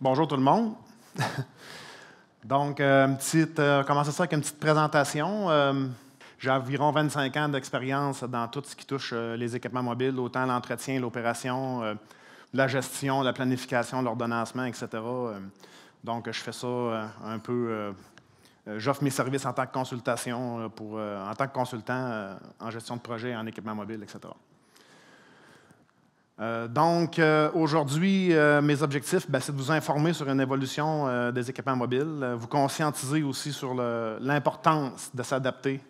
Bonjour tout le monde. Donc, commencer ça avec une petite présentation. J'ai environ 25 ans d'expérience dans tout ce qui touche les équipements mobiles, autant l'entretien, l'opération, la gestion, la planification, l'ordonnancement, etc. Donc, je fais ça un peu. J'offre mes services en tant que consultation, en tant que consultant en gestion de projet, en équipement mobile, etc. Aujourd'hui, mes objectifs, c'est de vous informer sur une évolution des équipements mobiles, vous conscientiser aussi sur l'importance de s'adapter.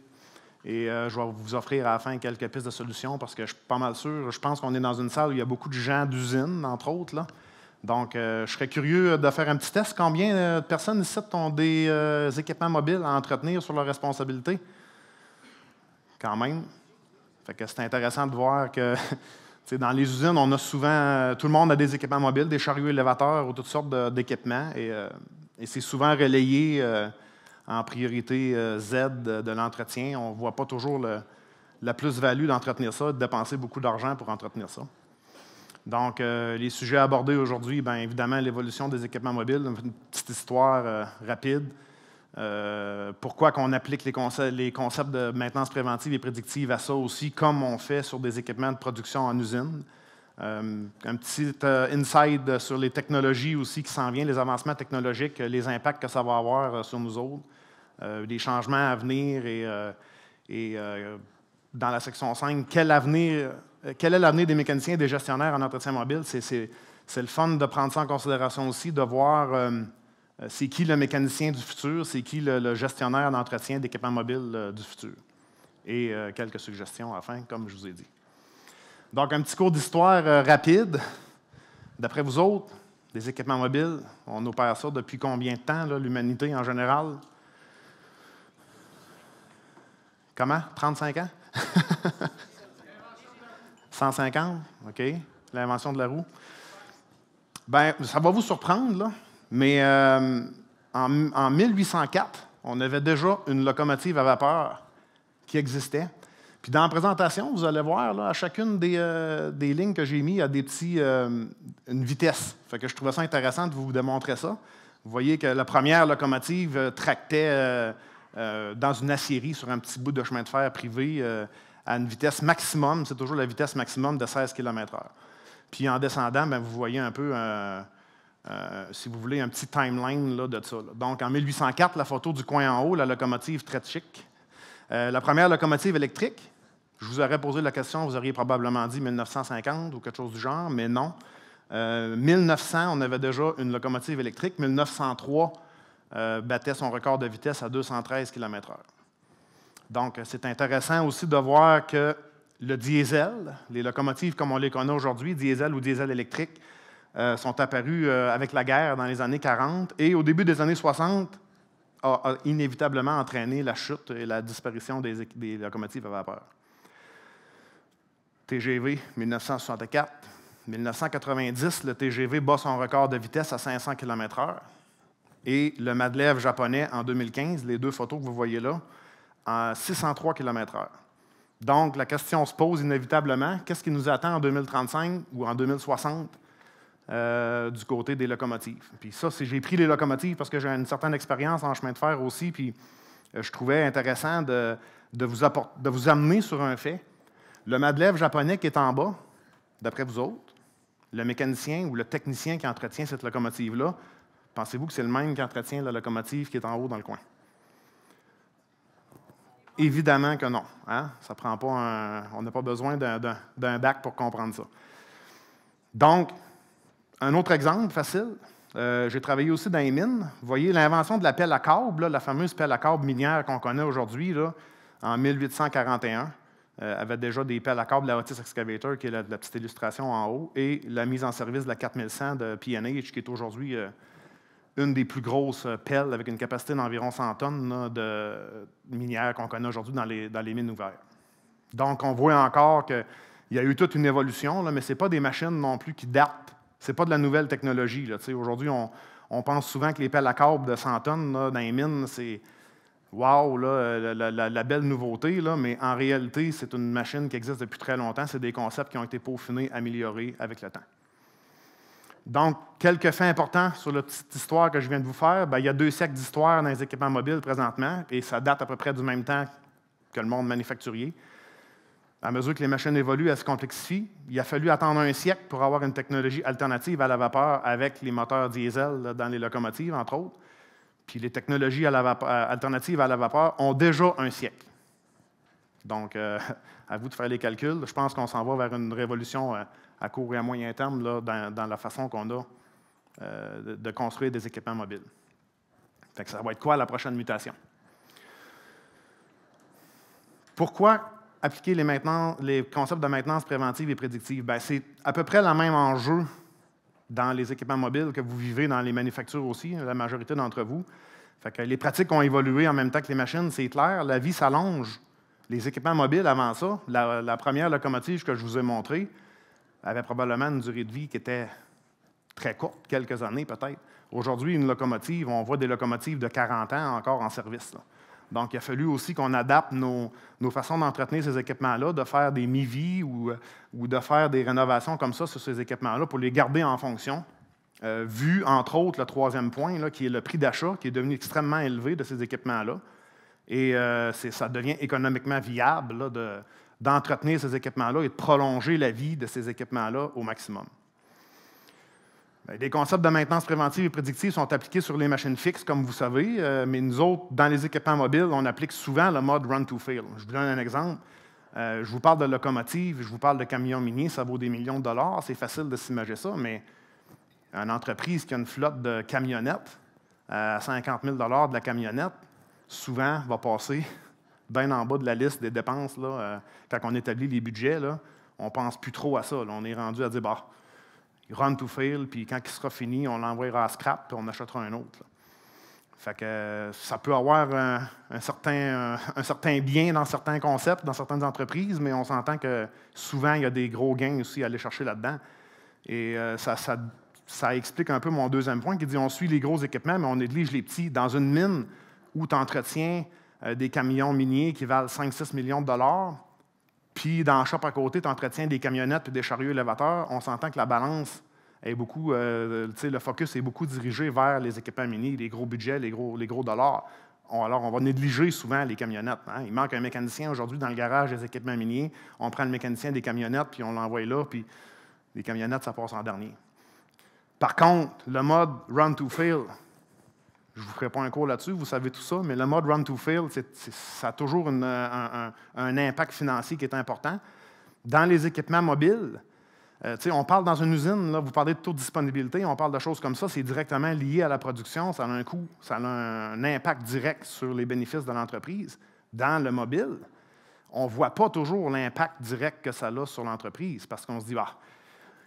Et je vais vous offrir à la fin quelques pistes de solutions parce que je suis pas mal sûr, je pense qu'on est dans une salle où il y a beaucoup de gens d'usine, entre autres. Là. Donc, je serais curieux de faire un petit test. Combien de personnes ici ont des équipements mobiles à entretenir sur leur responsabilité? Quand même. Fait que c'est intéressant de voir que dans les usines, on a souvent, tout le monde a des équipements mobiles, des chariots élévateurs ou toutes sortes d'équipements. Et c'est souvent relayé en priorité Z de l'entretien. On ne voit pas toujours la plus-value d'entretenir ça, de dépenser beaucoup d'argent pour entretenir ça. Donc, les sujets abordés aujourd'hui, bien évidemment, l'évolution des équipements mobiles, une petite histoire rapide. Pourquoi qu'on applique les concepts de maintenance préventive et prédictive à ça aussi, comme on fait sur des équipements de production en usine. Un petit insight sur les technologies aussi qui s'en viennent, les avancements technologiques, les impacts que ça va avoir sur nous autres, des changements à venir et dans la section 5, quel est l'avenir des mécaniciens et des gestionnaires en entretien mobile? C'est le fun de prendre ça en considération aussi, de voir c'est qui le mécanicien du futur, c'est qui le gestionnaire d'entretien d'équipements mobiles du futur. Et quelques suggestions à la fin, comme je vous ai dit. Donc, un petit cours d'histoire rapide. D'après vous autres, des équipements mobiles, on opère ça depuis combien de temps, l'humanité en général? Comment? 35 ans? 150? OK. L'invention de la roue. Bien, ça va vous surprendre, là. Mais en 1804, on avait déjà une locomotive à vapeur qui existait. Puis dans la présentation, vous allez voir, là, à chacune des lignes que j'ai mises, il y a une vitesse. Fait que je trouvais ça intéressant de vous démontrer ça. Vous voyez que la première locomotive tractait dans une aciérie sur un petit bout de chemin de fer privé à une vitesse maximum. C'est toujours la vitesse maximum de 16 km/h. Puis en descendant, bien, vous voyez un peu... si vous voulez, un petit timeline là, de ça. Là. Donc, en 1804, la photo du coin en haut, la locomotive très chic. La première locomotive électrique, je vous aurais posé la question, vous auriez probablement dit 1950 ou quelque chose du genre, mais non. 1900, on avait déjà une locomotive électrique. 1903 battait son record de vitesse à 213 km/h. Donc, c'est intéressant aussi de voir que le diesel, les locomotives comme on les connaît aujourd'hui, diesel ou diesel électrique, sont apparus avec la guerre dans les années 40 et au début des années 60 a inévitablement entraîné la chute et la disparition des locomotives à vapeur. TGV, 1964. 1990, le TGV bat son record de vitesse à 500 km/h. Et le Maglev japonais, en 2015, les deux photos que vous voyez là, à 603 km/h. Donc, la question se pose inévitablement, qu'est-ce qui nous attend en 2035 ou en 2060 du côté des locomotives? Puis ça, j'ai pris les locomotives parce que j'ai une certaine expérience en chemin de fer aussi, puis je trouvais intéressant de vous amener sur un fait. Le Maglev japonais qui est en bas, d'après vous autres, le mécanicien ou le technicien qui entretient cette locomotive-là, pensez-vous que c'est le même qui entretient la locomotive qui est en haut dans le coin? Évidemment que non. Hein? Ça prend pas on n'a pas besoin d'un bac pour comprendre ça. Donc, un autre exemple facile, j'ai travaillé aussi dans les mines. Vous voyez, l'invention de la pelle à câble, là, la fameuse pelle à câble minière qu'on connaît aujourd'hui, là, en 1841, avait déjà des pelles à câble, la Otis Excavator, qui est la petite illustration en haut, et la mise en service de la 4100 de P&H, qui est aujourd'hui une des plus grosses pelles avec une capacité d'environ 100 tonnes là, de minière qu'on connaît aujourd'hui dans les mines ouvertes. Donc, on voit encore qu'il y a eu toute une évolution, là, mais ce n'est pas des machines non plus qui datent. Ce n'est pas de la nouvelle technologie. Aujourd'hui, on pense souvent que les pelles à câble de 100 tonnes là, dans les mines, c'est wow, là, la belle nouveauté, là, mais en réalité, c'est une machine qui existe depuis très longtemps. C'est des concepts qui ont été peaufinés, améliorés avec le temps. Donc, quelques faits importants sur la petite histoire que je viens de vous faire. Bien, il y a 2 siècles d'histoire dans les équipements mobiles présentement, et ça date à peu près du même temps que le monde manufacturier. À mesure que les machines évoluent, elles se complexifient. Il a fallu attendre 1 siècle pour avoir une technologie alternative à la vapeur avec les moteurs diesel là, dans les locomotives, entre autres. Puis les technologies alternatives à la vapeur ont déjà 1 siècle. Donc, à vous de faire les calculs. Je pense qu'on s'en va vers une révolution à court et à moyen terme là, dans la façon qu'on a de construire des équipements mobiles. Fait que ça va être quoi la prochaine mutation? Pourquoi appliquer les concepts de maintenance préventive et prédictive? Bien, c'est à peu près le même enjeu dans les équipements mobiles que vous vivez dans les manufactures aussi, la majorité d'entre vous. Fait que les pratiques ont évolué en même temps que les machines, c'est clair. La vie s'allonge. Les équipements mobiles, avant ça, la première locomotive que je vous ai montrée avait probablement une durée de vie qui était très courte, quelques années peut-être. Aujourd'hui, une locomotive, on voit des locomotives de 40 ans encore en service, là. Donc, il a fallu aussi qu'on adapte nos façons d'entretenir ces équipements-là, de faire des mi-vie ou de faire des rénovations comme ça sur ces équipements-là pour les garder en fonction. Vu, entre autres, le 3e point, là, qui est le prix d'achat, qui est devenu extrêmement élevé de ces équipements-là. Et ça devient économiquement viable là, d'entretenir ces équipements-là et de prolonger la vie de ces équipements-là au maximum. Bien, les concepts de maintenance préventive et prédictive sont appliqués sur les machines fixes, comme vous savez, mais nous autres, dans les équipements mobiles, on applique souvent le mode Run to Fail. Je vous donne un exemple. Je vous parle de locomotives, je vous parle de camions miniers, ça vaut des millions de dollars, c'est facile de s'imager ça, mais une entreprise qui a une flotte de camionnettes à 50 000 $ de la camionnette, souvent va passer bien en bas de la liste des dépenses. Là, quand on établit les budgets, là, on ne pense plus trop à ça. Là. On est rendu à dire, bah, run to fail, puis quand il sera fini, on l'envoiera à scrap, puis on achètera un autre. Là. Fait que ça peut avoir un certain bien dans certains concepts, dans certaines entreprises, mais on s'entend que souvent, il y a des gros gains aussi à aller chercher là-dedans. Et ça explique un peu mon 2e point qui dit on suit les gros équipements, mais on néglige les petits. Dans une mine où tu entretiens des camions miniers qui valent 5-6 millions de dollars, puis dans le shop à côté, tu entretiens des camionnettes et des chariots élévateurs, on s'entend que la balance est beaucoup, le focus est beaucoup dirigé vers les équipements miniers, les gros budgets, les gros dollars. Alors, on va négliger souvent les camionnettes. Hein? Il manque un mécanicien aujourd'hui dans le garage des équipements miniers. On prend le mécanicien des camionnettes, puis on l'envoie là, puis les camionnettes, ça passe en dernier. Par contre, le mode Run to Fail, je ne vous ferai pas un cours là-dessus, vous savez tout ça, mais le mode Run to Fail, ça a toujours un impact financier qui est important. Dans les équipements mobiles, on parle dans une usine, là, vous parlez de taux de disponibilité, on parle de choses comme ça, c'est directement lié à la production, ça a un coût, ça a un impact direct sur les bénéfices de l'entreprise. Dans le mobile, on ne voit pas toujours l'impact direct que ça a sur l'entreprise, parce qu'on se dit,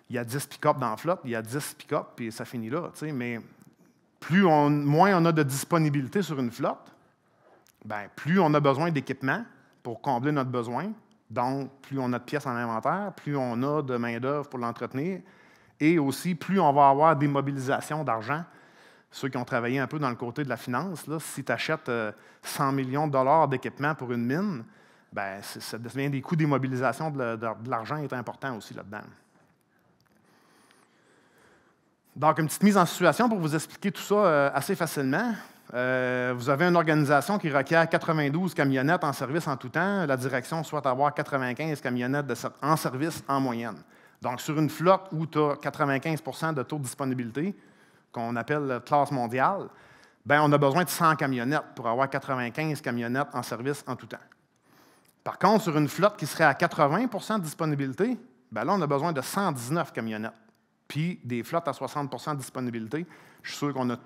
il y a 10 pick-up dans la flotte, il y a 10 pick-up, puis ça finit là. Mais moins on a de disponibilité sur une flotte, bien, plus on a besoin d'équipement pour combler notre besoin. Donc, plus on a de pièces en inventaire, plus on a de main-d'œuvre pour l'entretenir, et aussi plus on va avoir des mobilisations d'argent. Ceux qui ont travaillé un peu dans le côté de la finance, là, si tu achètes 100 millions de dollars d'équipement pour une mine, bien, ça devient des coûts d'immobilisation de l'argent est important aussi là-dedans. Donc, une petite mise en situation pour vous expliquer tout ça assez facilement. Vous avez une organisation qui requiert 92 camionnettes en service en tout temps. La direction souhaite avoir 95 camionnettes en service en moyenne. Donc, sur une flotte où tu as 95 % de taux de disponibilité, qu'on appelle classe mondiale, bien, on a besoin de 100 camionnettes pour avoir 95 camionnettes en service en tout temps. Par contre, sur une flotte qui serait à 80 % de disponibilité, bien là, on a besoin de 119 camionnettes. Puis des flottes à 60 % de disponibilité, je suis sûr qu'on a...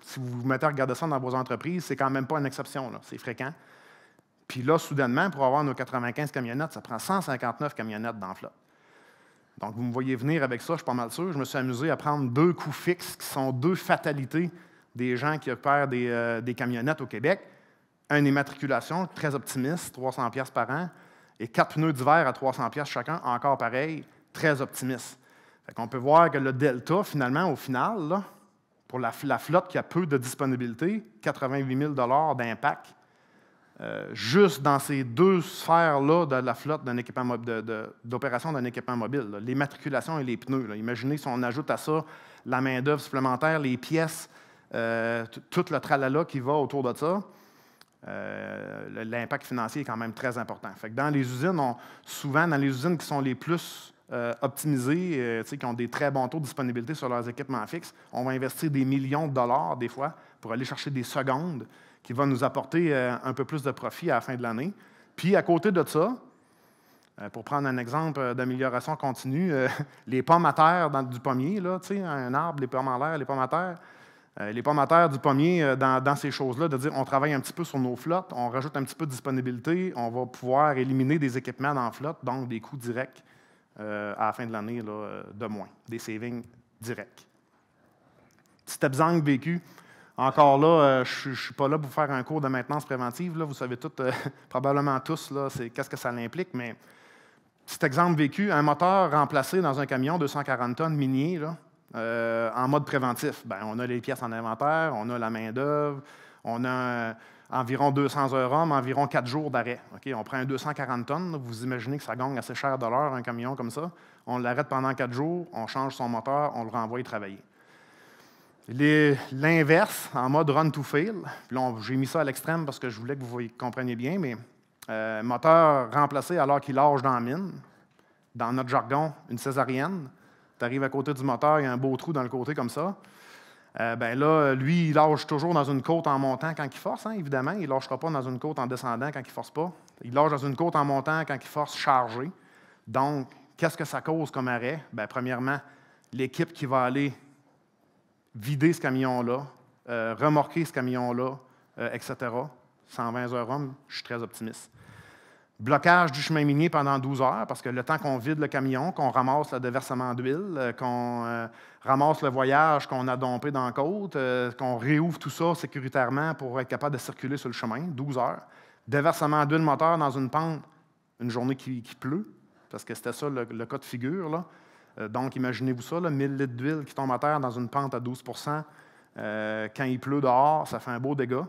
Si vous vous mettez à regarder ça dans vos entreprises, c'est quand même pas une exception, là. C'est fréquent. Puis là, soudainement, pour avoir nos 95 camionnettes, ça prend 159 camionnettes dans la flotte. Donc, vous me voyez venir avec ça, je suis pas mal sûr. Je me suis amusé à prendre 2 coûts fixes qui sont 2 fatalités des gens qui opèrent des camionnettes au Québec. Une immatriculation très optimiste, 300 $ par an, et 4 pneus d'hiver à 300 $ chacun, encore pareil, très optimiste. On peut voir que le delta, finalement, au final, là, pour la flotte qui a peu de disponibilité, 88 000 $ d'impact juste dans ces deux sphères-là de la flotte d'un équipement d'opération d'un équipement mobile, là, les matriculations et les pneus. Là. Imaginez si on ajoute à ça la main-d'œuvre supplémentaire, les pièces, tout le tralala qui va autour de ça. L'impact financier est quand même très important. Fait que dans les usines, souvent dans les usines qui sont les plus optimisées, qui ont des très bons taux de disponibilité sur leurs équipements fixes, on va investir des millions de dollars des fois pour aller chercher des secondes qui vont nous apporter un peu plus de profit à la fin de l'année. Puis à côté de ça, pour prendre un exemple d'amélioration continue, les pommes à terre du pommier, là, un arbre, les pommes en l'air, les pommes à terre, les pommes à terre du pommier, dans ces choses-là, de dire on travaille un petit peu sur nos flottes, on rajoute un petit peu de disponibilité, on va pouvoir éliminer des équipements dans la flotte, donc des coûts directs à la fin de l'année de moins, des savings directs. Stepzang vécu, encore là, je ne suis pas là pour faire un cours de maintenance préventive, là, vous savez probablement tous, qu'est-ce que ça implique, mais petit exemple vécu, un moteur remplacé dans un camion 240 tonnes minier, là, en mode préventif. Bien, on a les pièces en inventaire, on a la main-d'œuvre, on a environ 200 heures hommes, environ 4 jours d'arrêt. Okay? On prend un 240 tonnes, vous imaginez que ça gagne assez cher de l'heure, un camion comme ça. On l'arrête pendant 4 jours, on change son moteur, on le renvoie travailler. L'inverse, en mode run to fail, j'ai mis ça à l'extrême parce que je voulais que vous compreniez bien, mais moteur remplacé alors qu'il lâche dans la mine, dans notre jargon, une césarienne. Tu arrives à côté du moteur, il y a un beau trou dans le côté comme ça. Ben là, lui, il lâche toujours dans une côte en montant quand il force, hein, évidemment. Il ne lâchera pas dans une côte en descendant quand il ne force pas. Il lâche dans une côte en montant quand il force chargé. Donc, qu'est-ce que ça cause comme arrêt? Bien, premièrement, l'équipe qui va aller vider ce camion-là, remorquer ce camion-là, etc. 120 heures hommes, je suis très optimiste. Blocage du chemin minier pendant 12 heures, parce que le temps qu'on vide le camion, qu'on ramasse le déversement d'huile, qu'on ramasse le voyage qu'on a dompé dans la côte, qu'on réouvre tout ça sécuritairement pour être capable de circuler sur le chemin, 12 heures. Déversement d'huile moteur dans une pente, une journée qui pleut, parce que c'était ça le cas de figure, là. Donc, imaginez-vous ça, là, 1000 litres d'huile qui tombe à terre dans une pente à 12 quand il pleut dehors, ça fait un beau dégât.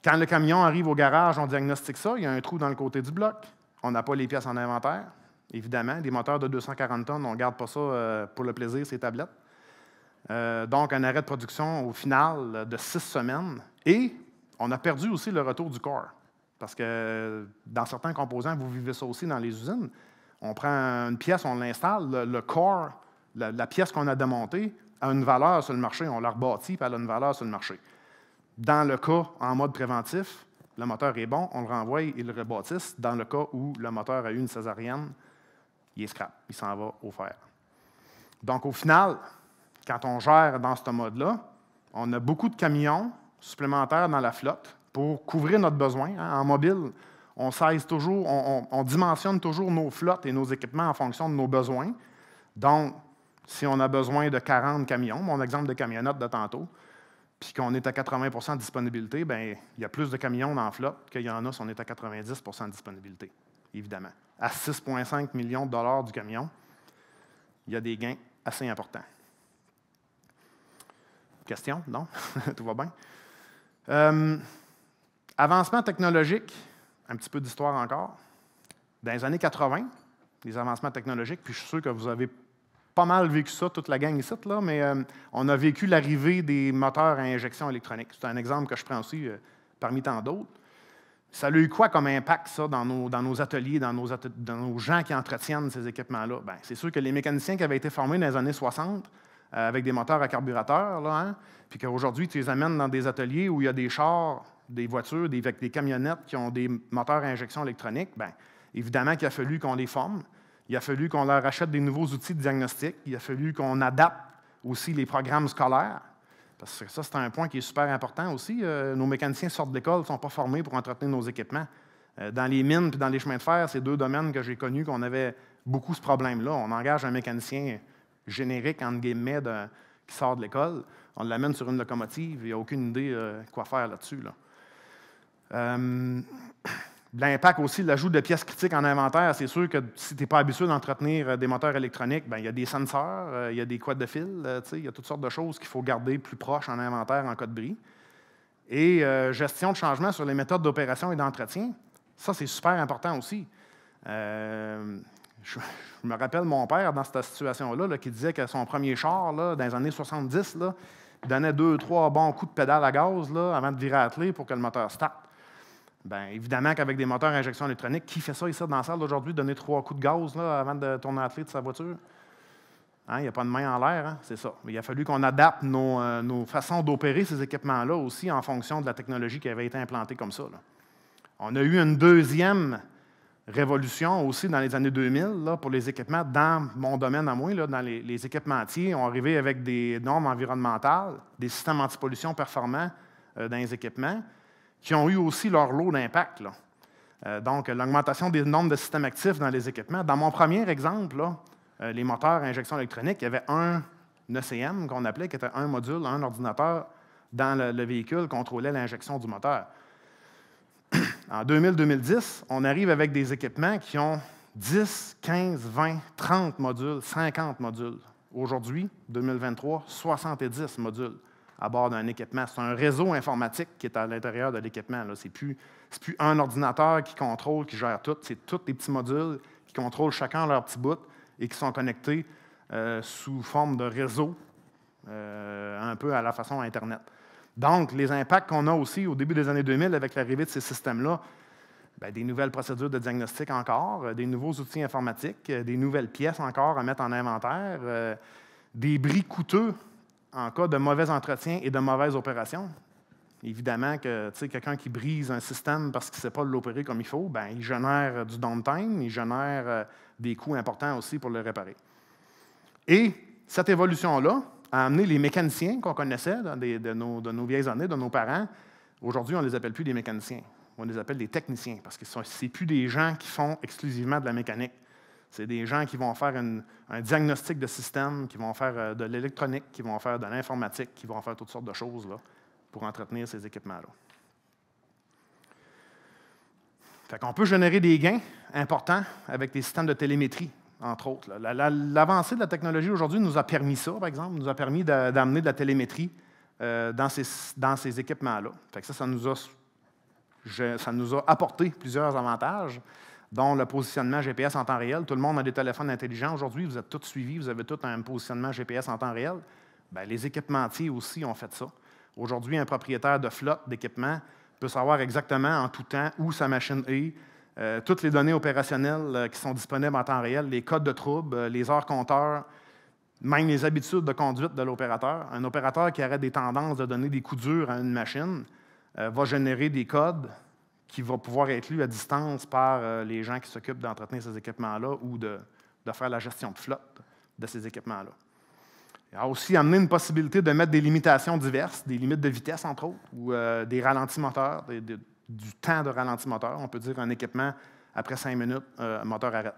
Quand le camion arrive au garage, on diagnostique ça, il y a un trou dans le côté du bloc. On n'a pas les pièces en inventaire, évidemment. Des moteurs de 240 tonnes, on ne garde pas ça pour le plaisir, ces tablettes. Donc, un arrêt de production au final de 6 semaines. Et on a perdu aussi le retour du corps. Parce que dans certains composants, vous vivez ça aussi dans les usines. On prend une pièce, on l'installe, le corps, la pièce qu'on a démontée, a une valeur sur le marché. On la rebâtit, puis elle a une valeur sur le marché. Dans le cas en mode préventif, le moteur est bon, on le renvoie, ils le rebâtissent. Dans le cas où le moteur a eu une césarienne, il est scrap, il s'en va au fer. Donc, au final, quand on gère dans ce mode-là, on a beaucoup de camions supplémentaires dans la flotte pour couvrir notre besoin. Hein. En mobile, on size toujours, on dimensionne toujours nos flottes et nos équipements en fonction de nos besoins. Donc, si on a besoin de 40 camions, mon exemple de camionnette de tantôt, puis qu'on est à 80 de disponibilité, bien, il y a plus de camions dans la flotte qu'il y en a si on est à 90 de disponibilité, évidemment. À 6,5 millions de dollars du camion, il y a des gains assez importants. Question? Non? Tout va bien? Avancement technologique, un petit peu d'histoire encore. Dans les années 80, les avancements technologiques, puis je suis sûr que vous avez pas mal vécu ça, toute la gang ici, là, mais on a vécu l'arrivée des moteurs à injection électronique. C'est un exemple que je prends aussi parmi tant d'autres. Ça a eu quoi comme impact, ça, dans nos ateliers, dans nos gens qui entretiennent ces équipements-là? Bien, c'est sûr que les mécaniciens qui avaient été formés dans les années 60 avec des moteurs à carburateur, là, hein, puis qu'aujourd'hui, tu les amènes dans des ateliers où il y a des chars, des voitures, des camionnettes qui ont des moteurs à injection électronique, bien, évidemment qu'il a fallu qu'on les forme. Il a fallu qu'on leur achète des nouveaux outils de diagnostic. Il a fallu qu'on adapte aussi les programmes scolaires. Parce que ça, c'est un point qui est super important aussi. Nos mécaniciens sortent de l'école, ne sont pas formés pour entretenir nos équipements. Dans les mines et dans les chemins de fer, c'est deux domaines que j'ai connus qu'on avait beaucoup ce problème-là. On engage un mécanicien générique, entre guillemets, qui sort de l'école. On l'amène sur une locomotive. Il n'y a aucune idée quoi faire là-dessus. Là. L'impact aussi, l'ajout de pièces critiques en inventaire, c'est sûr que si tu n'es pas habitué d'entretenir des moteurs électroniques, bien, il y a des senseurs, il y a des quads de fil, il y a toutes sortes de choses qu'il faut garder plus proches en inventaire en cas de bris. Et gestion de changement sur les méthodes d'opération et d'entretien, ça, c'est super important aussi. Je me rappelle mon père dans cette situation-là là, qui disait que son premier char, là, dans les années 70, là, il donnait 2-3 bons coups de pédale à gaz là, avant de virer à clé pour que le moteur starte. Bien, évidemment qu'avec des moteurs à injection électronique, qui fait ça ici dans la salle d'aujourd'hui, donner 3 coups de gaz là, avant de tourner à clé de sa voiture? Hein, il n'y a pas de main en l'air, hein? C'est ça. Mais il a fallu qu'on adapte nos façons d'opérer ces équipements-là aussi en fonction de la technologie qui avait été implantée comme ça. Là. On a eu une deuxième révolution aussi dans les années 2000 là, pour les équipements dans mon domaine à moi, là, dans les équipementiers, ont arrivé avec des normes environnementales, des systèmes antipollution performants dans les équipements, qui ont eu aussi leur lot d'impact. Donc, l'augmentation des normes de systèmes actifs dans les équipements. Dans mon premier exemple, là, les moteurs à injection électronique, il y avait un ECM qu'on appelait, qui était un module, un ordinateur dans le véhicule qui contrôlait l'injection du moteur. En 2000-2010, on arrive avec des équipements qui ont 10, 15, 20, 30 modules, 50 modules. Aujourd'hui, 2023, 70 modules à bord d'un équipement. C'est un réseau informatique qui est à l'intérieur de l'équipement. Ce n'est plus un ordinateur qui contrôle, qui gère tout. C'est tous les petits modules qui contrôlent chacun leur petit bout et qui sont connectés sous forme de réseau, un peu à la façon Internet. Donc, les impacts qu'on a aussi au début des années 2000 avec l'arrivée de ces systèmes-là, bien, des nouvelles procédures de diagnostic encore, des nouveaux outils informatiques, des nouvelles pièces encore à mettre en inventaire, des bris coûteux en cas de mauvais entretien et de mauvaise opération. Évidemment que quelqu'un qui brise un système parce qu'il ne sait pas l'opérer comme il faut, bien, il génère du downtime, il génère des coûts importants aussi pour le réparer. Et cette évolution-là a amené les mécaniciens qu'on connaissait de nos vieilles années, de nos parents. Aujourd'hui, on ne les appelle plus des mécaniciens, on les appelle des techniciens, parce que ce n'est plus des gens qui font exclusivement de la mécanique. C'est des gens qui vont faire un diagnostic de système, qui vont faire de l'électronique, qui vont faire de l'informatique, qui vont faire toutes sortes de choses là, pour entretenir ces équipements-là. Fait qu'on peut générer des gains importants avec des systèmes de télémétrie, entre autres. L'avancée de la technologie aujourd'hui nous a permis ça, par exemple, nous a permis d'amener de la télémétrie dans ces équipements-là. Fait que ça nous a apporté plusieurs avantages, dont le positionnement GPS en temps réel. Tout le monde a des téléphones intelligents aujourd'hui, vous êtes tous suivis, vous avez tous un positionnement GPS en temps réel. Bien, les équipementiers aussi ont fait ça. Aujourd'hui, un propriétaire de flotte d'équipement peut savoir exactement en tout temps où sa machine est, toutes les données opérationnelles qui sont disponibles en temps réel, les codes de trouble, les heures compteurs, même les habitudes de conduite de l'opérateur. Un opérateur qui arrête des tendances de donner des coups durs à une machine va générer des codes qui vont pouvoir être lus à distance par les gens qui s'occupent d'entretenir ces équipements-là ou de faire la gestion de flotte de ces équipements-là. Il a aussi amené une possibilité de mettre des limitations diverses, des limites de vitesse, entre autres, ou des ralentis moteurs, du temps de ralenti moteur. On peut dire un équipement, après 5 minutes, un moteur arrête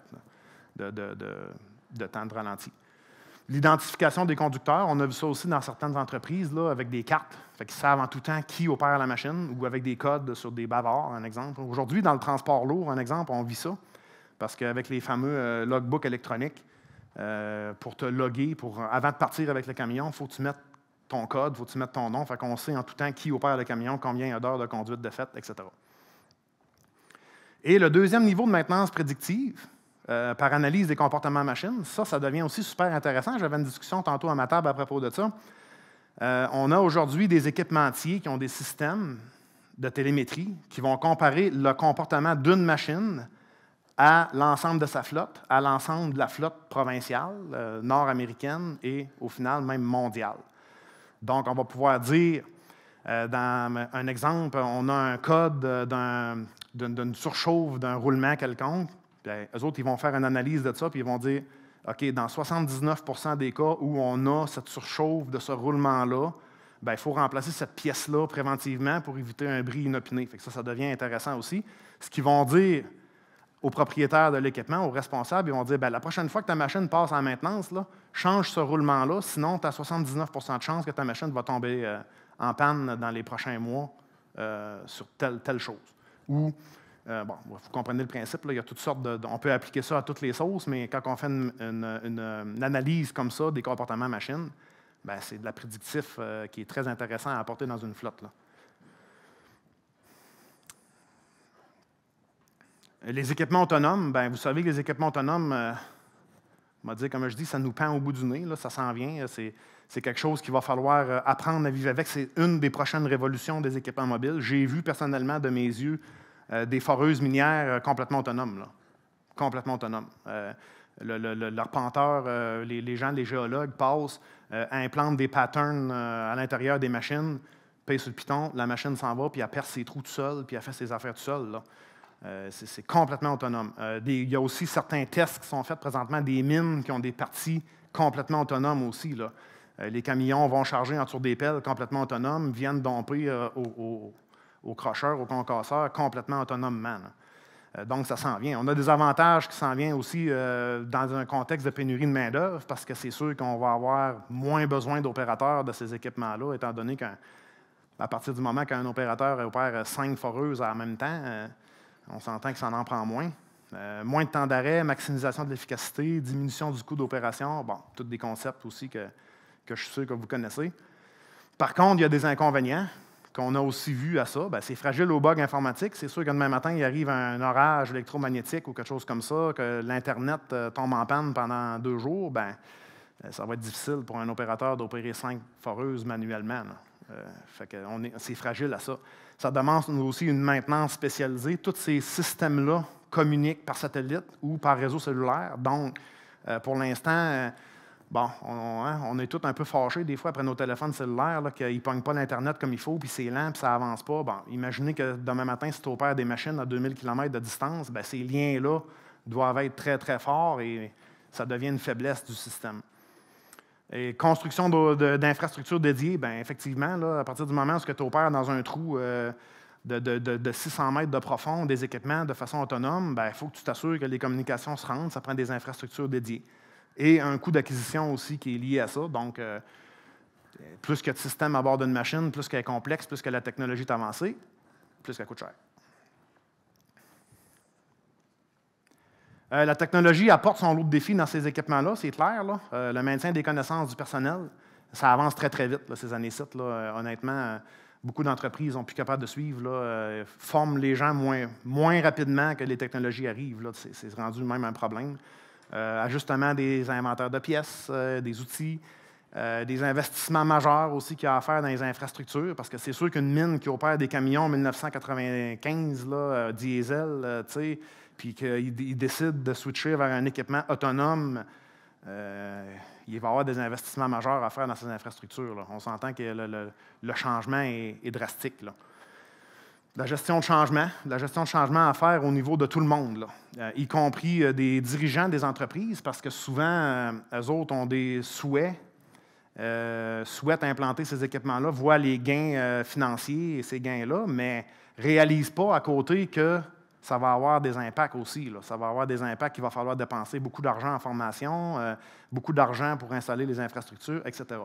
de temps de ralenti. L'identification des conducteurs, on a vu ça aussi dans certaines entreprises là, avec des cartes. Ils savent en tout temps qui opère la machine ou avec des codes sur des bavards, un exemple. Aujourd'hui, dans le transport lourd, un exemple, on vit ça parce qu'avec les fameux logbooks électroniques, pour te loguer, avant de partir avec le camion, il faut que tu mettes ton code, il faut que tu mettes ton nom, fait qu'on sait en tout temps qui opère le camion, combien il y a d'heures de conduite de fait, etc. Et le deuxième niveau de maintenance prédictive, par analyse des comportements machines, ça devient aussi super intéressant. J'avais une discussion tantôt à ma table à propos de ça. On a aujourd'hui des équipementiers qui ont des systèmes de télémétrie qui vont comparer le comportement d'une machine à l'ensemble de sa flotte, à l'ensemble de la flotte provinciale, nord-américaine et, au final, même mondiale. Donc, on va pouvoir dire, dans un exemple, on a un code d'une surchauffe d'un roulement quelconque. Bien, eux autres, ils vont faire une analyse de ça, puis ils vont dire, OK, dans 79 % des cas où on a cette surchauffe de ce roulement-là, bien, il faut remplacer cette pièce-là préventivement pour éviter un bris inopiné. Fait que ça devient intéressant aussi. Ce qu'ils vont dire aux propriétaires de l'équipement, aux responsables, ils vont dire, bien, la prochaine fois que ta machine passe en maintenance, là, change ce roulement-là, sinon tu as 79 % de chance que ta machine va tomber en panne dans les prochains mois sur telle chose. Ou, vous comprenez le principe, là, il y a toutes sortes on peut appliquer ça à toutes les sauces, mais quand on fait une analyse comme ça des comportements machines, bien, c'est de la prédictif qui est très intéressant à apporter dans une flotte. Là. Les équipements autonomes, bien, vous savez que les équipements autonomes, on va dire, comme je dis, ça nous pend au bout du nez, là, ça s'en vient. C'est quelque chose qu'il va falloir apprendre à vivre avec. C'est une des prochaines révolutions des équipements mobiles. J'ai vu personnellement de mes yeux des foreuses minières complètement autonomes. Là. Complètement autonomes. L'arpenteur, les gens, les géologues passent, implantent des patterns à l'intérieur des machines, payent sur le piton, la machine s'en va, puis elle perce ses trous tout seul, puis elle fait ses affaires tout seul. Là. C'est complètement autonome. Il y a aussi certains tests qui sont faits présentement, des mines qui ont des parties complètement autonomes aussi. Là. Les camions vont charger en dessous des pelles complètement autonomes, viennent domper au crocheur, au concasseur, complètement autonomement. Donc, ça s'en vient. On a des avantages qui s'en viennent aussi dans un contexte de pénurie de main-d'œuvre, parce que c'est sûr qu'on va avoir moins besoin d'opérateurs de ces équipements-là, étant donné qu'à partir du moment qu'un opérateur opère 5 foreuses en même temps, on s'entend que ça en prend moins. Moins de temps d'arrêt, maximisation de l'efficacité, diminution du coût d'opération. Bon, tous des concepts aussi que je suis sûr que vous connaissez. Par contre, il y a des inconvénients qu'on a aussi vus à ça. Bien, c'est fragile aux bugs informatiques. C'est sûr que demain matin, il arrive un orage électromagnétique ou quelque chose comme ça, que l'Internet tombe en panne pendant 2 jours, bien, ça va être difficile pour un opérateur d'opérer 5 foreuses manuellement. C'est fragile à ça. Ça demande aussi une maintenance spécialisée. Tous ces systèmes-là communiquent par satellite ou par réseau cellulaire. Donc, pour l'instant, on est tous un peu fâchés des fois après nos téléphones cellulaires qu'ils ne pognent pas l'Internet comme il faut, puis c'est lent, puis ça n'avance pas. Bon, imaginez que demain matin, si tu opères des machines à 2000 km de distance, bien, ces liens-là doivent être très, très forts et ça devient une faiblesse du système. Et construction d'infrastructures dédiées, bien, effectivement, là, à partir du moment où tu opères dans un trou de 600 mètres de profond, des équipements de façon autonome, il faut que tu t'assures que les communications se rendent, ça prend des infrastructures dédiées. Et un coût d'acquisition aussi qui est lié à ça. Donc, plus que de système à bord d'une machine, plus qu'elle est complexe, plus que la technologie est avancée, plus qu'elle coûte cher. La technologie apporte son lot de défis dans ces équipements-là, c'est clair. Là. Le maintien des connaissances du personnel, ça avance très, très vite, là, ces années-ci. Honnêtement, beaucoup d'entreprises sont plus capables de suivre, là, forment les gens moins rapidement que les technologies arrivent. Là. C'est rendu même un problème. Ajustement des inventaires de pièces, des outils, des investissements majeurs aussi qu'il y a à faire dans les infrastructures, parce que c'est sûr qu'une mine qui opère des camions en 1995, là, diesel, puis qu'il décide de switcher vers un équipement autonome, il va y avoir des investissements majeurs à faire dans ces infrastructures. Là. On s'entend que le changement est drastique. Là. La gestion de changement à faire au niveau de tout le monde, là, y compris des dirigeants des entreprises, parce que souvent, eux autres ont des souhaitent implanter ces équipements-là, voient les gains financiers et ces gains-là, mais ne réalisent pas à côté que ça va avoir des impacts aussi. Là. Ça va avoir des impacts qu'il va falloir dépenser beaucoup d'argent en formation, beaucoup d'argent pour installer les infrastructures, etc.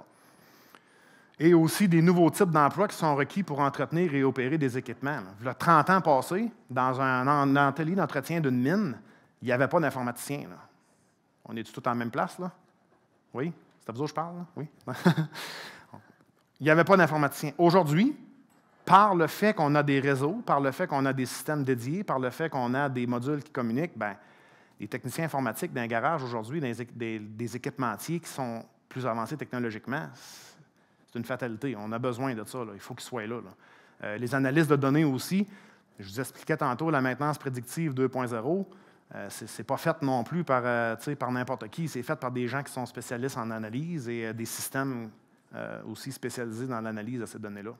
Et aussi des nouveaux types d'emplois qui sont requis pour entretenir et opérer des équipements. Il y a 30 ans passés, dans un atelier d'entretien d'une mine, il n'y avait pas d'informaticien. Là. On est tous en même place, là? Oui? C'est à vous autres que je parle, là? Oui? Il n'y avait pas d'informaticien. Aujourd'hui, par le fait qu'on a des réseaux, par le fait qu'on a des systèmes dédiés, par le fait qu'on a des modules qui communiquent, bien, les techniciens informatiques d'un garage aujourd'hui, des équipementiers qui sont plus avancés technologiquement, c'est une fatalité. On a besoin de ça. Là. Il faut qu'ils soient là. Les analystes de données aussi, je vous expliquais tantôt la maintenance prédictive 2.0, c'est pas fait non plus par n'importe qui. C'est fait par des gens qui sont spécialistes en analyse et des systèmes aussi spécialisés dans l'analyse de ces données-là.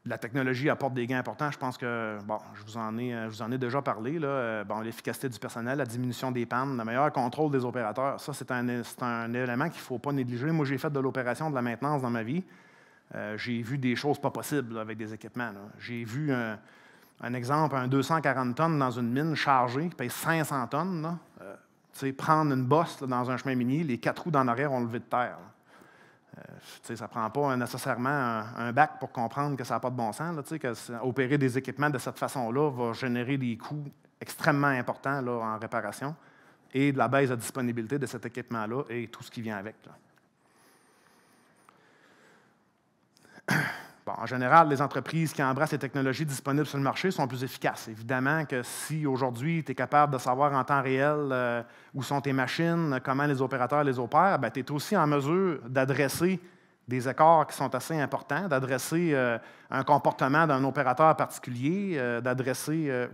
La technologie apporte des gains importants. Je pense que, je vous en ai déjà parlé. Là. L'efficacité du personnel, la diminution des pannes, le meilleur contrôle des opérateurs. Ça, c'est un élément qu'il ne faut pas négliger. Moi, j'ai fait de l'opération, de la maintenance dans ma vie. J'ai vu des choses pas possibles là, avec des équipements. Là. J'ai vu un exemple, un 240 tonnes dans une mine chargée, qui pèse 500 tonnes. Là. Prendre une bosse là, dans un chemin minier, les 4 roues d'en arrière ont levé de terre. Là. Ça ne prend pas nécessairement un bac pour comprendre que ça n'a pas de bon sens. Là, que opérer des équipements de cette façon-là va générer des coûts extrêmement importants là, en réparation et de la baisse de disponibilité de cet équipement-là et tout ce qui vient avec. Là. Bon, en général, les entreprises qui embrassent les technologies disponibles sur le marché sont plus efficaces. Évidemment que si aujourd'hui, tu es capable de savoir en temps réel où sont tes machines, comment les opérateurs les opèrent, tu es aussi en mesure d'adresser des écarts qui sont assez importants, d'adresser un comportement d'un opérateur particulier, d'adresser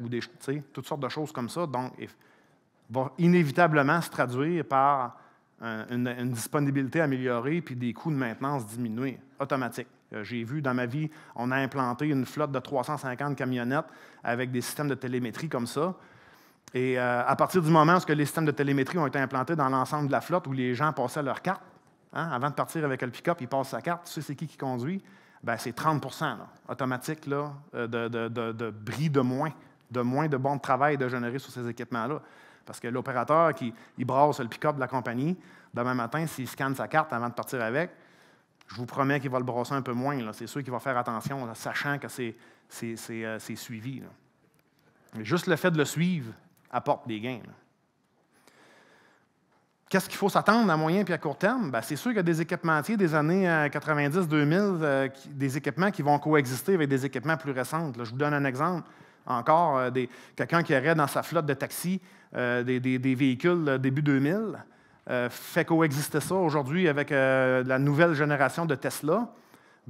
toutes sortes de choses comme ça. Donc, il va inévitablement se traduire par une disponibilité améliorée puis des coûts de maintenance diminués, automatiques. J'ai vu dans ma vie, on a implanté une flotte de 350 camionnettes avec des systèmes de télémétrie comme ça. Et à partir du moment où les systèmes de télémétrie ont été implantés dans l'ensemble de la flotte, où les gens passaient leur carte, avant de partir avec le pick-up, ils passent sa carte, tu sais c'est qui conduit, c'est 30 là, automatique là, de bris de moins de bon de travail de générer sur ces équipements-là. Parce que l'opérateur qui brasse le pick-up de la compagnie, demain matin, s'il scanne sa carte avant de partir avec, je vous promets qu'il va le brasser un peu moins. C'est sûr qu'il va faire attention, là, sachant que c'est suivi. Là. Mais juste le fait de le suivre apporte des gains. Là. Qu'est-ce qu'il faut s'attendre à moyen et à court terme? C'est sûr qu'il y a des équipementiers des années 90-2000, des équipements qui vont coexister avec des équipements plus récents. Là, je vous donne un exemple. Encore, quelqu'un qui aurait dans sa flotte de taxis des véhicules début 2000, fait coexister ça aujourd'hui avec la nouvelle génération de Tesla.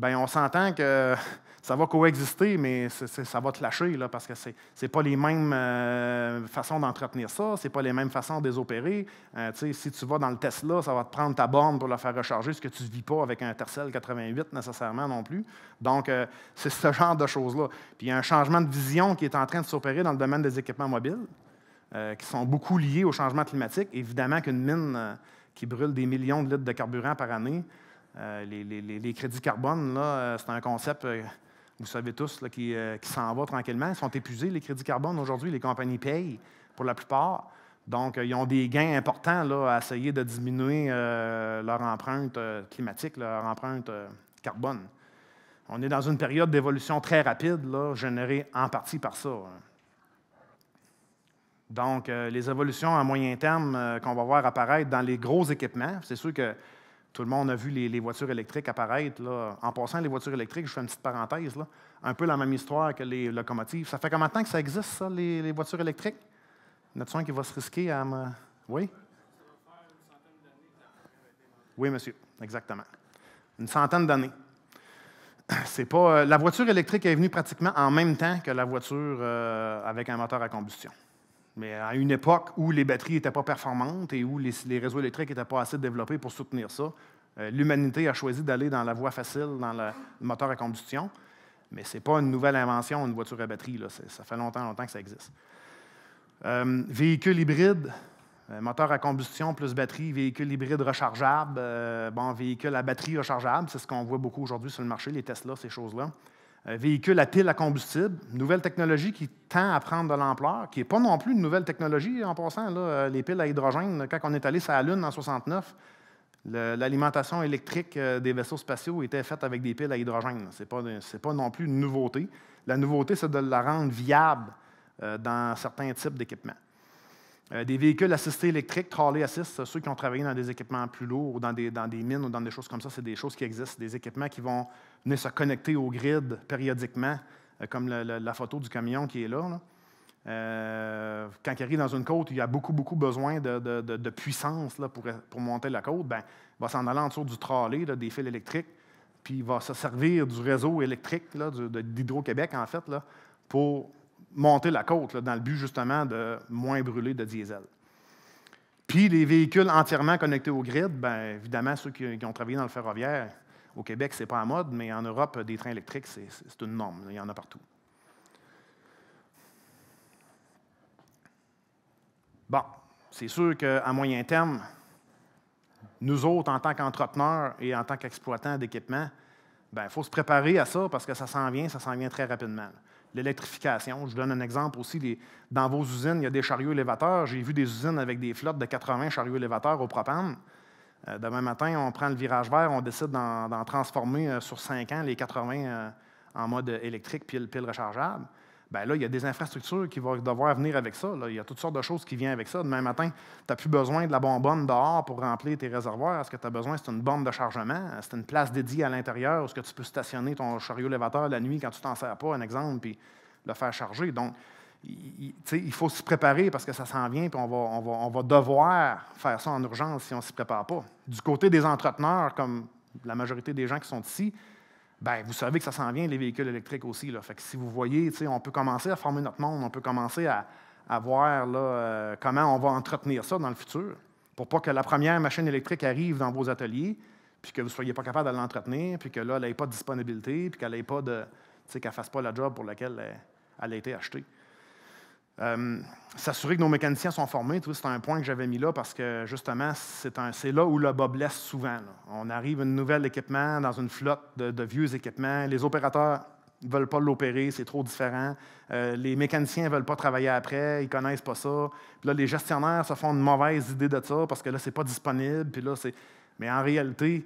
On s'entend que ça va coexister, mais ça va te lâcher, là, parce que ce n'est pas les mêmes façons d'entretenir ça, ce n'est pas les mêmes façons de les opérer. Si tu vas dans le Tesla, ça va te prendre ta borne pour la faire recharger, ce que tu ne vis pas avec un Tercel 88 nécessairement non plus. Donc, c'est ce genre de choses-là. Puis, il y a un changement de vision qui est en train de s'opérer dans le domaine des équipements mobiles, qui sont beaucoup liés au changement climatique. Évidemment qu'une mine qui brûle des millions de litres de carburant par année, les crédits carbone, là, c'est un concept, vous savez tous, là, qui s'en va tranquillement. Ils sont épuisés, les crédits carbone, aujourd'hui. Les compagnies payent pour la plupart. Donc, ils ont des gains importants là, à essayer de diminuer leur empreinte climatique, leur empreinte carbone. On est dans une période d'évolution très rapide, là, générée en partie par ça. Donc, les évolutions à moyen terme qu'on va voir apparaître dans les gros équipements, c'est sûr que tout le monde a vu les voitures électriques apparaître. Là. En passant, les voitures électriques, je fais une petite parenthèse, là, un peu la même histoire que les locomotives. Ça fait combien de temps que ça existe, ça, les voitures électriques? Il y en a-t-il un qui va se risquer à me... Oui? Ça va faire une centaine d'années. Oui, monsieur, exactement. Une centaine d'années. C'est pas, la voiture électrique est venue pratiquement en même temps que la voiture avec un moteur à combustion. Mais à une époque où les batteries n'étaient pas performantes et où les réseaux électriques n'étaient pas assez développés pour soutenir ça, l'humanité a choisi d'aller dans la voie facile, dans le moteur à combustion. Mais ce n'est pas une nouvelle invention, une voiture à batterie. Là. Ça fait longtemps que ça existe. Véhicules hybrides, moteur à combustion plus batterie, véhicules hybrides rechargeables, véhicules à batterie rechargeable, c'est ce qu'on voit beaucoup aujourd'hui sur le marché, les Tesla, ces choses-là. Véhicules à pile à combustible, nouvelle technologie qui tend à prendre de l'ampleur, qui n'est pas non plus une nouvelle technologie en passant. Là, les piles à hydrogène, quand on est allé sur la Lune en 1969, l'alimentation électrique des vaisseaux spatiaux était faite avec des piles à hydrogène. Ce n'est pas non plus une nouveauté. La nouveauté, c'est de la rendre viable dans certains types d'équipements. Des véhicules assistés électriques, trolley assist, ceux qui ont travaillé dans des équipements plus lourds ou dans des mines ou dans des choses comme ça, c'est des choses qui existent, des équipements qui vont venir se connecter au grid périodiquement, comme la photo du camion qui est là. Quand il arrive dans une côte, il y a beaucoup besoin de puissance là, pour monter la côte, il va s'en aller en dessous du trolley, là, des fils électriques, puis il va se servir du réseau électrique là, d'Hydro-Québec, en fait, là, pour monter la côte, là, dans le but justement de moins brûler de diesel. Puis les véhicules entièrement connectés au grid, évidemment, ceux qui ont travaillé dans le ferroviaire, au Québec, ce n'est pas en mode, mais en Europe, des trains électriques, c'est une norme. Il y en a partout. Bon, c'est sûr qu'à moyen terme, nous autres, en tant qu'entrepreneurs et en tant qu'exploitants d'équipements, il faut se préparer à ça parce que ça s'en vient très rapidement. L'électrification, je vous donne un exemple aussi. Dans vos usines, il y a des chariots élévateurs. J'ai vu des usines avec des flottes de 80 chariots élévateurs au propane. Demain matin, on prend le virage vert, on décide d'en transformer sur 5 ans les 80 en mode électrique, pile rechargeable. bien là, il y a des infrastructures qui vont devoir venir avec ça. Là. Il y a toutes sortes de choses qui viennent avec ça. Demain matin, tu n'as plus besoin de la bonbonne dehors pour remplir tes réservoirs. Ce que tu as besoin, c'est une borne de chargement. C'est une place dédiée à l'intérieur où tu peux stationner ton chariot élévateur la nuit quand tu t'en sers pas, un exemple, puis le faire charger. Donc, il faut s'y préparer parce que ça s'en vient, puis on va devoir faire ça en urgence si on ne s'y prépare pas. Du côté des entreteneurs, comme la majorité des gens qui sont ici, bien, vous savez que ça s'en vient, les véhicules électriques aussi. Là. Fait que si vous voyez, on peut commencer à former notre monde, on peut commencer à voir là, comment on va entretenir ça dans le futur, pour pas que la première machine électrique arrive dans vos ateliers, puis que vous ne soyez pas capable de l'entretenir, puis que là, elle n'ait pas de disponibilité, puis qu'elle n'ait pas de, qu'elle ne fasse pas la job pour laquelle elle a été achetée. S'assurer que nos mécaniciens sont formés, c'est un point que j'avais mis là parce que, justement, c'est là où le bas blesse souvent. Là. On arrive à un nouvel équipement dans une flotte de vieux équipements. Les opérateurs ne veulent pas l'opérer, c'est trop différent. Les mécaniciens ne veulent pas travailler après, ils ne connaissent pas ça. Puis là, les gestionnaires se font une mauvaise idée de ça parce que là, ce n'est pas disponible. Puis là, mais en réalité,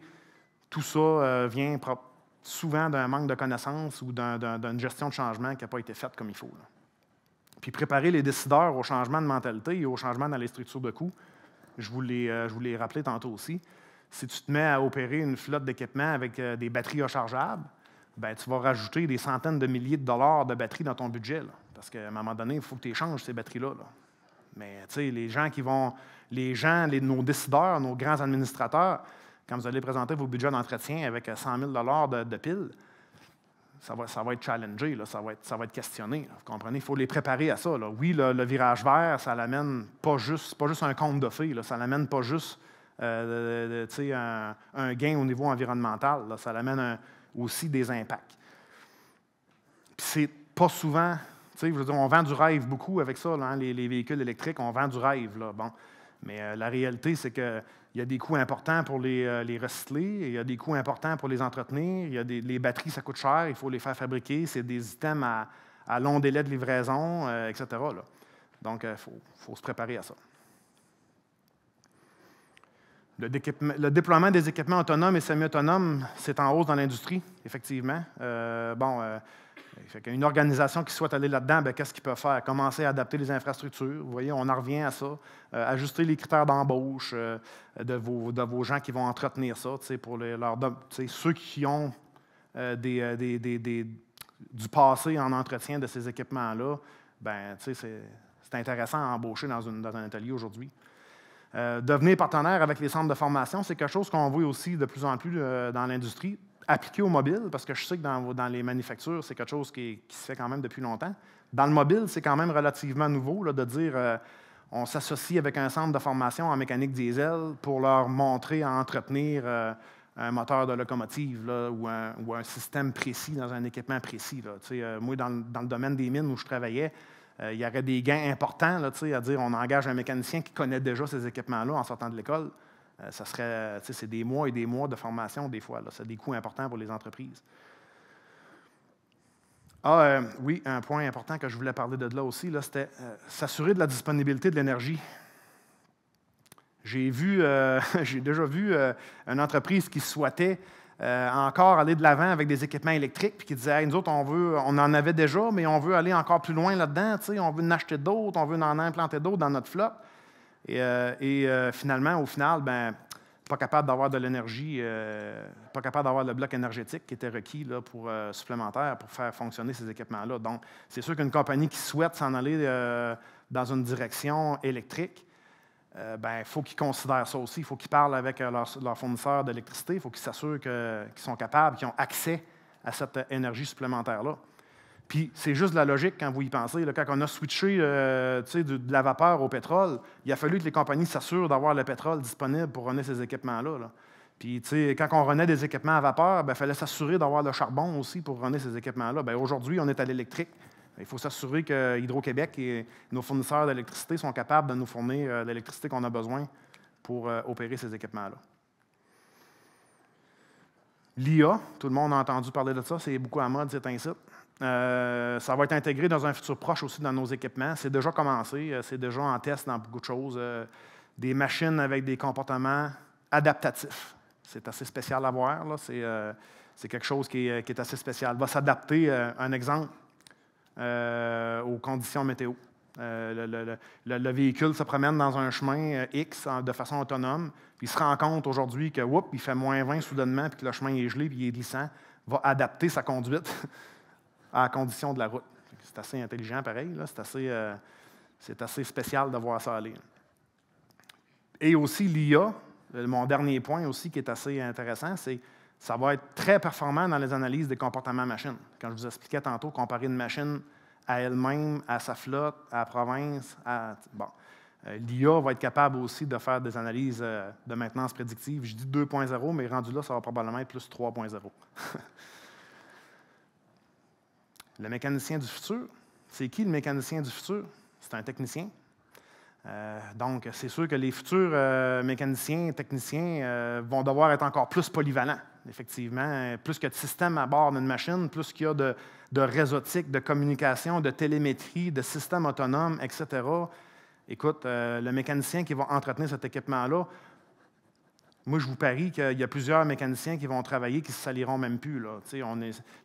tout ça vient souvent d'un manque de connaissances ou d'une gestion de changement qui n'a pas été faite comme il faut. Là. Puis préparer les décideurs au changement de mentalité et au changement dans les structures de coûts. Je vous l'ai rappelé tantôt aussi. Si tu te mets à opérer une flotte d'équipements avec des batteries rechargeables, bien, tu vas rajouter des centaines de milliers de dollars de batteries dans ton budget. Là, parce qu'à un moment donné, il faut que tu échanges ces batteries-là. Là. Mais tu sais, nos décideurs, nos grands administrateurs, quand vous allez présenter vos budgets d'entretien avec 100 000 $ de piles, ça va être challengé, là, ça va être questionné. Là, vous comprenez? Il faut les préparer à ça. Là. Oui, le virage vert, ça l'amène pas juste un conte de fées. Là, ça l'amène pas juste un gain au niveau environnemental. Là, ça l'amène aussi des impacts. Puis c'est pas souvent... Je veux dire, on vend du rêve beaucoup avec ça, là, hein, les véhicules électriques, on vend du rêve. Là, bon. Mais la réalité, c'est qu'il y a des coûts importants pour les recycler, il y a des coûts importants pour les entretenir, les batteries, ça coûte cher, il faut les faire fabriquer, c'est des items à long délai de livraison, etc. Là. Donc, il faut se préparer à ça. Le déploiement des équipements autonomes et semi-autonomes, c'est en hausse dans l'industrie, effectivement. Une organisation qui souhaite aller là-dedans, qu'est-ce qu'ils peuvent faire? Commencer à adapter les infrastructures. Vous voyez, on en revient à ça. Ajuster les critères d'embauche de vos gens qui vont entretenir ça, pour ceux qui ont du passé en entretien de ces équipements-là. C'est intéressant à embaucher dans un atelier aujourd'hui. Devenir partenaire avec les centres de formation, c'est quelque chose qu'on voit aussi de plus en plus dans l'industrie. Appliqué au mobile, parce que je sais que dans les manufactures, c'est quelque chose qui se fait quand même depuis longtemps. Dans le mobile, c'est quand même relativement nouveau là, de dire on s'associe avec un centre de formation en mécanique diesel pour leur montrer à entretenir un moteur de locomotive là, ou un système précis dans un équipement précis. Là. Moi, dans le domaine des mines où je travaillais, il y aurait des gains importants là, à dire on engage un mécanicien qui connaît déjà ces équipements-là en sortant de l'école. Ça serait, c'est des mois et des mois de formation des fois. C'est des coûts importants pour les entreprises. Oui, un point important que je voulais parler de là aussi, là, c'était s'assurer de la disponibilité de l'énergie. J'ai déjà vu une entreprise qui souhaitait encore aller de l'avant avec des équipements électriques, puis qui disait hey, nous autres, on en avait déjà, mais on veut aller encore plus loin là-dedans, on veut en acheter d'autres, on veut en implanter d'autres dans notre flotte. Finalement, au final, pas capable d'avoir de l'énergie, pas capable d'avoir le bloc énergétique qui était requis là, supplémentaire pour faire fonctionner ces équipements-là. Donc, c'est sûr qu'une compagnie qui souhaite s'en aller dans une direction électrique, il faut qu'ils considèrent ça aussi. Il faut qu'ils parlent avec leur fournisseur d'électricité. Il faut qu'ils s'assurent qu'ils sont capables, qu'ils ont accès à cette énergie supplémentaire-là. Puis, c'est juste de la logique quand vous y pensez. Là, quand on a switché de la vapeur au pétrole, il a fallu que les compagnies s'assurent d'avoir le pétrole disponible pour runner ces équipements-là. Là. Puis, quand on runnait des équipements à vapeur, il fallait s'assurer d'avoir le charbon aussi pour runner ces équipements-là. Aujourd'hui, on est à l'électrique. Il faut s'assurer que Hydro-Québec et nos fournisseurs d'électricité sont capables de nous fournir l'électricité qu'on a besoin pour opérer ces équipements-là. L'IA, tout le monde a entendu parler de ça, c'est beaucoup à mode, c'est ainsi. Ça va être intégré dans un futur proche aussi dans nos équipements. C'est déjà commencé, c'est déjà en test dans beaucoup de choses. Des machines avec des comportements adaptatifs. C'est assez spécial à voir. Là. C'est quelque chose qui est assez spécial. Va s'adapter, un exemple, aux conditions météo. Le véhicule se promène dans un chemin X de façon autonome, puis il se rend compte aujourd'hui que il fait moins 20 soudainement, puis que le chemin est gelé, puis il est glissant, va adapter sa conduite à la condition de la route. C'est assez intelligent, pareil. Là. C'est assez spécial de voir ça aller. Et aussi l'IA, mon dernier point aussi qui est assez intéressant, c'est que ça va être très performant dans les analyses des comportements machines. Quand je vous expliquais tantôt, comparer une machine à elle-même, à sa flotte, à la province, l'IA va être capable aussi de faire des analyses de maintenance prédictive. Je dis 2.0, mais rendu là, ça va probablement être plus 3.0. Le mécanicien du futur, c'est qui le mécanicien du futur? C'est un technicien. Donc, c'est sûr que les futurs mécaniciens, techniciens vont devoir être encore plus polyvalents, effectivement. Plus qu'il y a de systèmes à bord d'une machine, plus qu'il y a de réseautique, de communication, de télémétrie, de systèmes autonomes, etc. Écoute, le mécanicien qui va entretenir cet équipement-là, moi, je vous parie qu'il y a plusieurs mécaniciens qui vont travailler qui ne se saliront même plus. Là.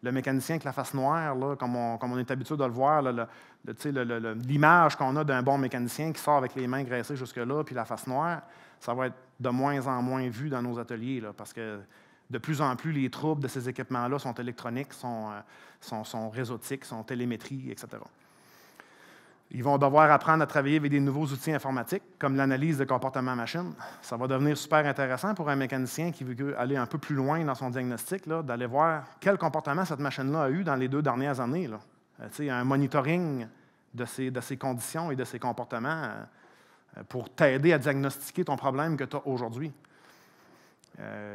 Le mécanicien avec la face noire, là, comme on est habitué de le voir, l'image qu'on a d'un bon mécanicien qui sort avec les mains graissées jusque-là, puis la face noire, ça va être de moins en moins vu dans nos ateliers, là, parce que de plus en plus, les troubles de ces équipements-là sont électroniques, sont réseautiques, sont télémétrie, etc. Ils vont devoir apprendre à travailler avec des nouveaux outils informatiques, comme l'analyse de comportement machine. Ça va devenir super intéressant pour un mécanicien qui veut aller un peu plus loin dans son diagnostic, d'aller voir quel comportement cette machine-là a eu dans les 2 dernières années. Un monitoring de ses conditions et de ses comportements pour t'aider à diagnostiquer ton problème que tu as aujourd'hui.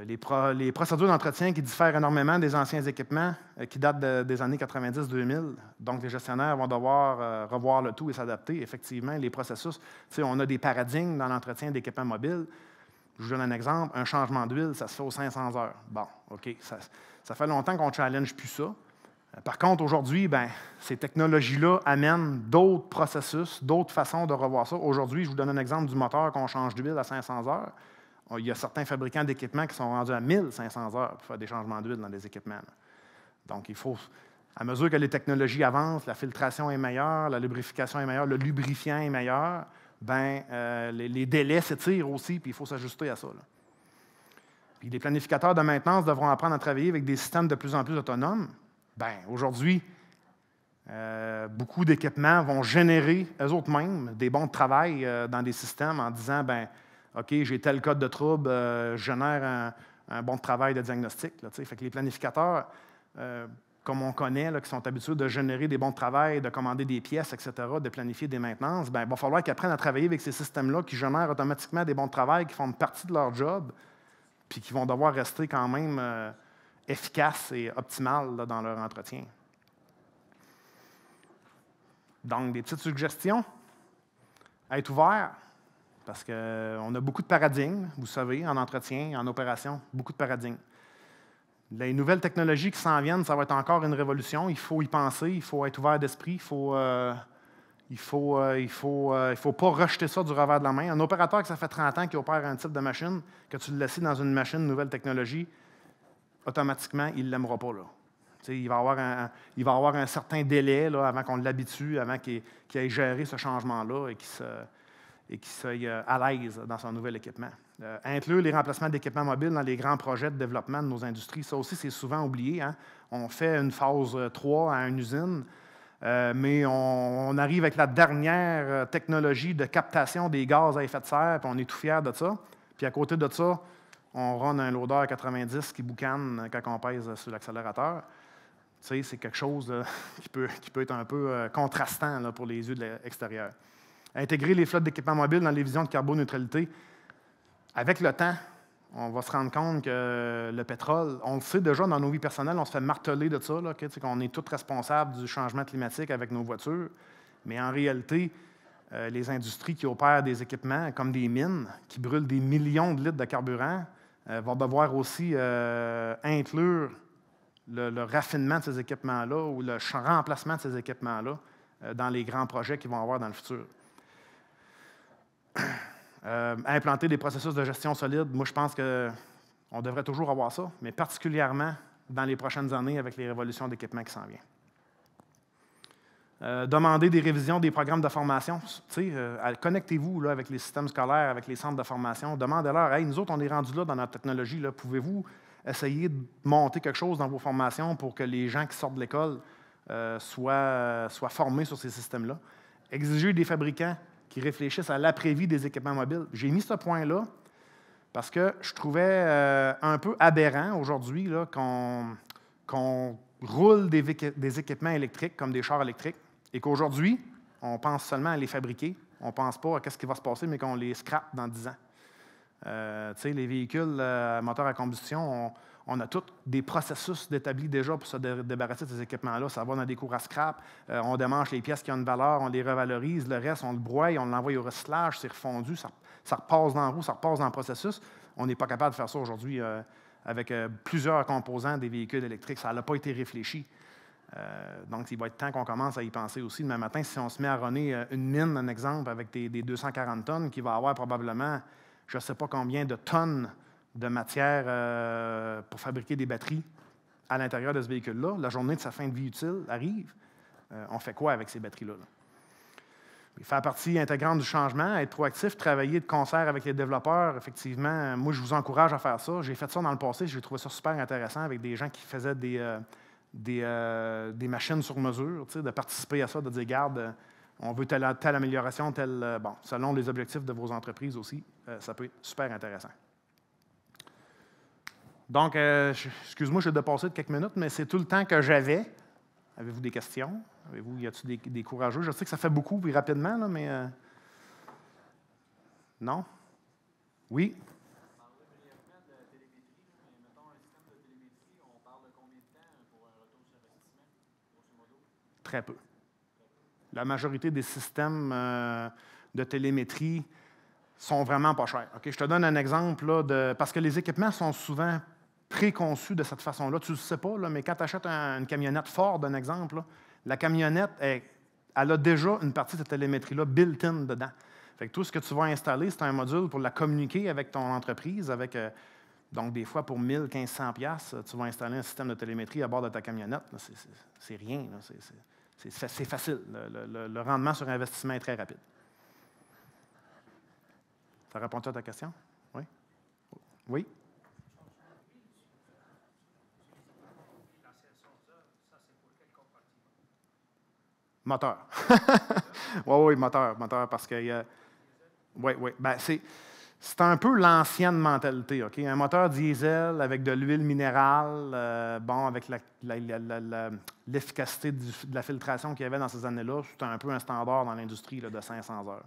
Les procédures d'entretien qui diffèrent énormément des anciens équipements qui datent des années 90-2000. Donc, les gestionnaires vont devoir revoir le tout et s'adapter. Effectivement, les processus, on a des paradigmes dans l'entretien d'équipements mobiles. Je vous donne un exemple. Un changement d'huile, ça se fait aux 500 heures. Bon, OK, ça fait longtemps qu'on ne challenge plus ça. Par contre, aujourd'hui, ces technologies-là amènent d'autres processus, d'autres façons de revoir ça. Aujourd'hui, je vous donne un exemple du moteur qu'on change d'huile à 500 heures. Il y a certains fabricants d'équipements qui sont rendus à 1500 heures pour faire des changements d'huile dans des équipements. Là. Donc, il faut, à mesure que les technologies avancent, la filtration est meilleure, la lubrification est meilleure, le lubrifiant est meilleur, les délais s'étirent aussi, puis il faut s'ajuster à ça. Là. Puis les planificateurs de maintenance devront apprendre à travailler avec des systèmes de plus en plus autonomes. Aujourd'hui, beaucoup d'équipements vont générer eux-mêmes des bons de travail dans des systèmes en disant OK, j'ai tel code de trouble, je génère un bon de travail de diagnostic. Là, fait que les planificateurs, comme on connaît, là, qui sont habitués de générer des bons de travail, de commander des pièces, etc., de planifier des maintenances, il va falloir qu'ils apprennent à travailler avec ces systèmes-là qui génèrent automatiquement des bons de travail, qui font partie de leur job, puis qui vont devoir rester quand même efficaces et optimales là, dans leur entretien. Donc, des petites suggestions. Être ouvert. Parce qu'on a beaucoup de paradigmes, vous savez, en entretien, en opération, beaucoup de paradigmes. Les nouvelles technologies qui s'en viennent, ça va être encore une révolution. Il faut y penser, il faut être ouvert d'esprit, il faut pas rejeter ça du revers de la main. Un opérateur que ça fait 30 ans qui opère un type de machine, que tu le laisses dans une machine nouvelle technologie, automatiquement, il ne l'aimera pas. Là. Il va avoir un certain délai là, avant qu'on l'habitue, avant qu'il ait géré ce changement-là et qu'il soit à l'aise dans son nouvel équipement. Inclure les remplacements d'équipements mobiles dans les grands projets de développement de nos industries, ça aussi, c'est souvent oublié. Hein? On fait une phase 3 à une usine, mais on arrive avec la dernière technologie de captation des gaz à effet de serre, puis on est tout fiers de ça. Puis à côté de ça, on run un loader 90 qui boucane quand on pèse sur l'accélérateur. C'est quelque chose qui peut être un peu contrastant là, pour les yeux de l'extérieur. Intégrer les flottes d'équipements mobiles dans les visions de carboneutralité. Avec le temps, on va se rendre compte que le pétrole, on le sait déjà dans nos vies personnelles, on se fait marteler de ça, là, qu'on est tous responsables du changement climatique avec nos voitures. Mais en réalité, les industries qui opèrent des équipements comme des mines, qui brûlent des millions de litres de carburant, vont devoir aussi inclure le raffinement de ces équipements-là ou le remplacement de ces équipements-là dans les grands projets qu'ils vont avoir dans le futur. Implanter des processus de gestion solides, moi je pense qu'on devrait toujours avoir ça, mais particulièrement dans les prochaines années avec les révolutions d'équipements qui s'en viennent. Demander des révisions des programmes de formation. Connectez-vous là, avec les systèmes scolaires, avec les centres de formation. Demandez-leur, « Hey, nous autres, on est rendus là dans notre technologie. Là. Pouvez-vous essayer de monter quelque chose dans vos formations pour que les gens qui sortent de l'école soient formés sur ces systèmes-là? » Exiger des fabricants qui réfléchissent à l'après-vie des équipements mobiles. J'ai mis ce point-là parce que je trouvais un peu aberrant aujourd'hui là, qu'on roule des équipements électriques comme des chars électriques et qu'aujourd'hui, on pense seulement à les fabriquer. On ne pense pas à ce qui va se passer, mais qu'on les scrape dans 10 ans. Les véhicules à moteur à combustion, on a tous des processus établis déjà pour se débarrasser de ces équipements-là. Ça va dans des cours à scrap, on démange les pièces qui ont une valeur, on les revalorise, le reste, on le broie, on l'envoie au recyclage, c'est refondu, ça repasse dans la roue, ça repasse dans le processus. On n'est pas capable de faire ça aujourd'hui avec plusieurs composants des véhicules électriques. Ça n'a pas été réfléchi. Donc, il va être temps qu'on commence à y penser aussi. Demain matin, si on se met à runner une mine, un exemple, avec des 240 tonnes, qui va avoir probablement, je ne sais pas combien de tonnes de matière pour fabriquer des batteries à l'intérieur de ce véhicule-là, la journée de sa fin de vie utile arrive. On fait quoi avec ces batteries-là? Faire partie intégrante du changement, être proactif, travailler de concert avec les développeurs, effectivement, moi, je vous encourage à faire ça. J'ai fait ça dans le passé, j'ai trouvé ça super intéressant avec des gens qui faisaient des machines sur mesure, de participer à ça, de dire, garde, on veut telle amélioration, selon les objectifs de vos entreprises aussi, ça peut être super intéressant. Donc, excuse-moi, je vais dépasser de quelques minutes, mais c'est tout le temps que j'avais. Avez-vous des questions? Y a-t-il des courageux? Je sais que ça fait beaucoup, puis rapidement, là, mais... Non? Oui? On parlait brièvement de télémétrie, mais mettons un système de télémétrie, on parle de combien de temps pour un retour sur investissement, grosso modo? Très peu. La majorité des systèmes de télémétrie sont vraiment pas chers. Okay? Je te donne un exemple, là, parce que les équipements sont souvent préconçus de cette façon-là. Tu ne le sais pas, là, mais quand tu achètes une camionnette Ford, un exemple, là, la camionnette, elle a déjà une partie de cette télémétrie-là built-in dedans. Fait que tout ce que tu vas installer, c'est un module pour la communiquer avec ton entreprise. Donc, des fois, pour 1 000, 1 500 $, tu vas installer un système de télémétrie à bord de ta camionnette. C'est rien. C'est facile. Le rendement sur investissement est très rapide. Ça répond à ta question? Oui? Oui? Moteur. Oui, moteur, parce que... Oui. Ben, c'est un peu l'ancienne mentalité. Okay? Un moteur diesel avec de l'huile minérale, avec l'efficacité de la filtration qu'il y avait dans ces années-là, c'était un peu un standard dans l'industrie de 500 heures.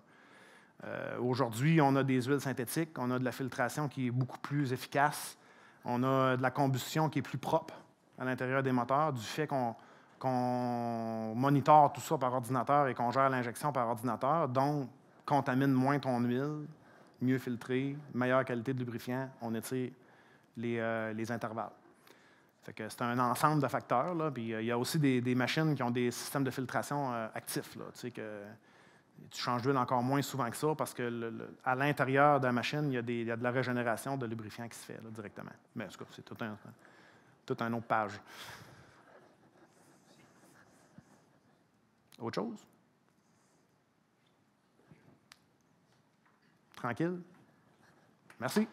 Aujourd'hui, on a des huiles synthétiques, on a de la filtration qui est beaucoup plus efficace, on a de la combustion qui est plus propre à l'intérieur des moteurs, du fait qu'on monitore tout ça par ordinateur et qu'on gère l'injection par ordinateur, donc contamine moins ton huile, mieux filtré, meilleure qualité de lubrifiant, on étire les intervalles. Fait que c'est un ensemble de facteurs. Là, puis il y a aussi des machines qui ont des systèmes de filtration actifs. Là, que tu changes d'huile encore moins souvent que ça parce que à l'intérieur de la machine, il y a de la régénération de lubrifiant qui se fait là, directement. Mais en tout cas, c'est toute une autre page. Autre chose? Tranquille? Merci.